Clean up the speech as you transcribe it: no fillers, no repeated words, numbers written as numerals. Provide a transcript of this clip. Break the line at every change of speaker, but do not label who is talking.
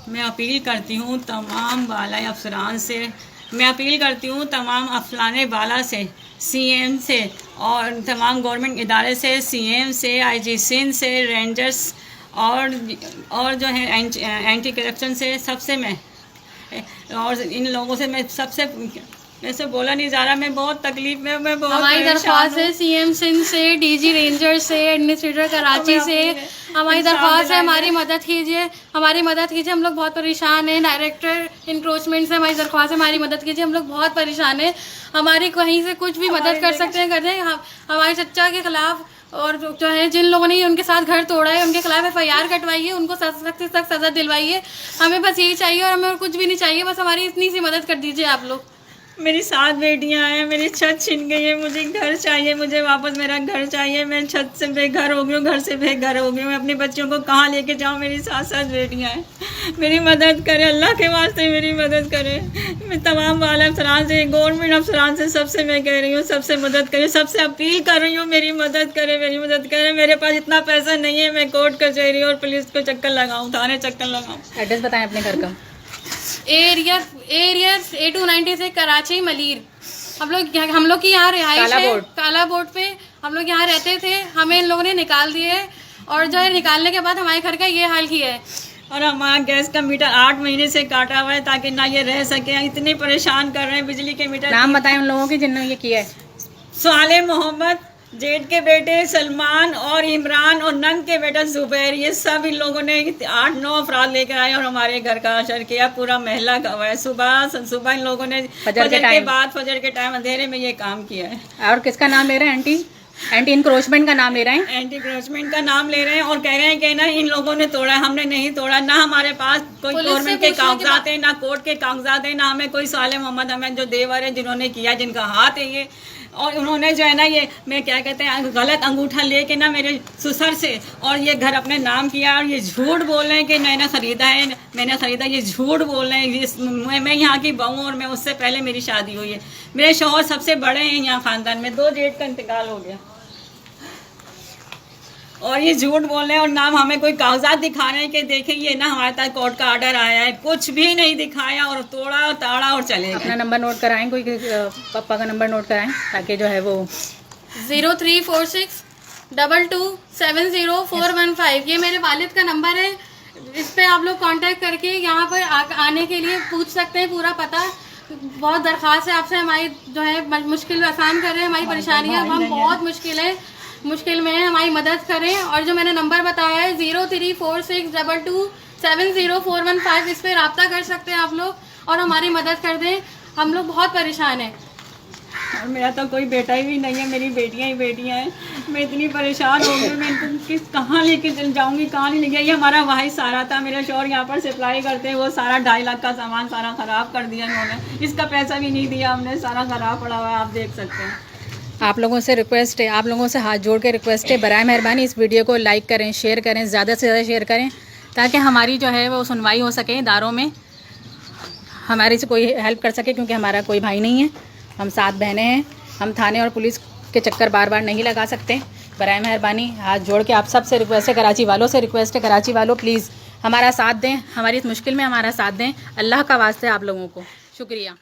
मैं अपील करती हूँ तमाम बाला अफसरान से, मैं अपील करती हूँ तमाम अफसरान बाला से, सीएम से और तमाम गवर्नमेंट इदारे से, सीएम से, आईजी सिंध से, रेंजर्स और जो है एंटी करप्शन से, सबसे मैं और इन लोगों से मैं सबसे ऐसे बोला नहीं जा रहा, मैं बहुत तकलीफ में, मैं बहुत
हमारी दरख्वास्त है सीएम सिंध से, डीजी रेंजर से, एडमिनिस्ट्रेटर कराची से, हमारी दरख्वास्त है हमारी मदद कीजिए, हमारी मदद कीजिए। हम लोग बहुत परेशान हैं। डायरेक्टर इंक्रोचमेंट से हमारी दरख्वास्त है हमारी मदद कीजिए। हम लोग बहुत परेशान हैं। हमारी कहीं से कुछ भी मदद कर सकते हैं कर दें। हमारे चचा के खिलाफ और जो है जिन लोगों ने उनके साथ घर तोड़ा है उनके खिलाफ एफआईआर कटवाइए, उनको सख्त से सख्त सज़ा दिलवाइए। हमें बस यही चाहिए और हमें और कुछ भी नहीं चाहिए, बस हमारी इतनी सी मदद कर दीजिए आप लोग।
मेरी 7 बेटियां हैं, मेरी छत छिन गई है, मुझे घर चाहिए, मुझे वापस मेरा घर चाहिए। मैं छत से बेघर हो गई हूँ, घर से बेघर हो गई हूँ। मैं अपनी बच्चियों को कहाँ लेके जाऊँ? मेरी 7 बेटियां हैं, मेरी मदद करें, अल्लाह के वास्ते मेरी मदद करें। मैं तमाम वाले अफसरान से, गवर्नमेंट अफसरान से, सबसे मैं कह रही हूँ, सबसे मदद करें, सबसे अपील कर रही हूँ, मेरी मदद करें, मेरी मदद करें। मेरे पास इतना पैसा नहीं है मैं कोर्ट कचहरी और पुलिस को चक्कर लगाऊँ, थाने चक्कर लगाऊँ।
एड्रेस बताएं अपने घर का। एरिया A290 से कराची मलीर। हम लोग की यहाँ रिहाइश है काला बोर्ड पे। हम लोग यहाँ रहते थे, हमें इन लोगों ने निकाल दिए और जो है निकालने के बाद हमारे घर का ये हाल किया है।
और हमारा गैस का मीटर 8 महीने से काटा हुआ है ताकि ना ये रह सके। इतने परेशान कर रहे हैं बिजली के मीटर।
नाम बताएं उन लोगों के जिन्होंने ये किया है।
साले मोहम्मद, जेठ के बेटे सलमान और इमरान और नंग के बेटा जुबैर, ये सब इन लोगों ने 8-9 अफराद लेकर आए और हमारे घर का असर किया। पूरा महला गवा है। सुबह इन लोगों ने फजर के टाइम अंधेरे में ये काम किया है।
और किसका नाम ले रहे हैं? एंटी इंक्रोचमेंट का नाम ले रहे हैं।
एंटी इंक्रोचमेंट का नाम ले रहे हैं और कह रहे हैं कि ना इन लोगों ने तोड़ा, हमने नहीं तोड़ा। ना हमारे पास कोई गवर्नमेंट के कागजात है, ना कोर्ट के कागजात है, ना हमें कोई साले मोहम्मद हमें जो देवर है जिन्होंने किया, जिनका हाथ है ये। और उन्होंने जो है ना ये मैं क्या कहते हैं गलत अंगूठा लेके ना मेरे ससुर से और ये घर अपने नाम किया और ये झूठ बोल रहे हैं कि मैंने ख़रीदा है, मैंने ख़रीदा। ये झूठ बोल रहे हैं। मैं यहाँ की बहू और मैं उससे पहले मेरी शादी हुई है। मेरे शौहर सबसे बड़े हैं यहाँ ख़ानदान में, 2 जेठ का इंतकाल हो गया और ये झूठ बोल रहे हैं और नाम हमें कोई कागजात दिखा रहे हैं कि देखें ये ना हमारे पास कोर्ट का ऑर्डर आया है। कुछ भी नहीं दिखाया और तोड़ा और ताड़ा और चले गए।
अपना नंबर नोट कराएं, कोई पापा का नंबर नोट कराएं ताकि जो है वो 034622704115 ये मेरे वालिद का नंबर है। इस पे आप लोग कांटेक्ट करके यहाँ पर आने के लिए पूछ सकते हैं पूरा पता। बहुत दरख्वास्त है आपसे, हमारी जो है मुश्किल आसान कर रहे हैं, हमारी परेशानियाँ हम बहुत मुश्किल में है, हमारी मदद करें। और जो मैंने नंबर बताया है 034622704115 इस पर रब्ता कर सकते हैं आप लोग और हमारी मदद कर दें। हम लोग बहुत परेशान हैं
और मेरा तो कोई बेटा ही भी नहीं है, मेरी बेटियां ही बेटियां हैं। मैं इतनी परेशान हो गई, मैं इनको कहाँ लेके चल जाऊँगी, कहाँ नहीं लेके। ये हमारा वही सारा था, मेरे शौहर यहाँ पर सप्लाई करते हैं, वो सारा 2.5 लाख का सामान सारा ख़राब कर दिया इन्होंने। इसका पैसा भी नहीं दिया हमने, सारा ख़राब पड़ा हुआ है, आप देख सकते हैं।
आप लोगों से रिक्वेस्ट है, आप लोगों से हाथ जोड़ के रिक्वेस्ट है, बराए मेहरबानी इस वीडियो को लाइक करें, शेयर करें, ज़्यादा से ज़्यादा शेयर करें ताकि हमारी जो है वो सुनवाई हो सके इदारों में, हमारी से कोई हेल्प कर सके। क्योंकि हमारा कोई भाई नहीं है, हम 7 बहनें हैं, हम थाने और पुलिस के चक्कर बार बार नहीं लगा सकते। बराए मेहरबानी हाथ जोड़ के आप सब से रिक्वेस्ट है, कराची वालों से रिक्वेस्ट है, कराची वालों प्लीज़ हमारा साथ दें, हमारी इस मुश्किल में हमारा साथ दें। अल्लाह का वास्ते आप लोगों को शुक्रिया।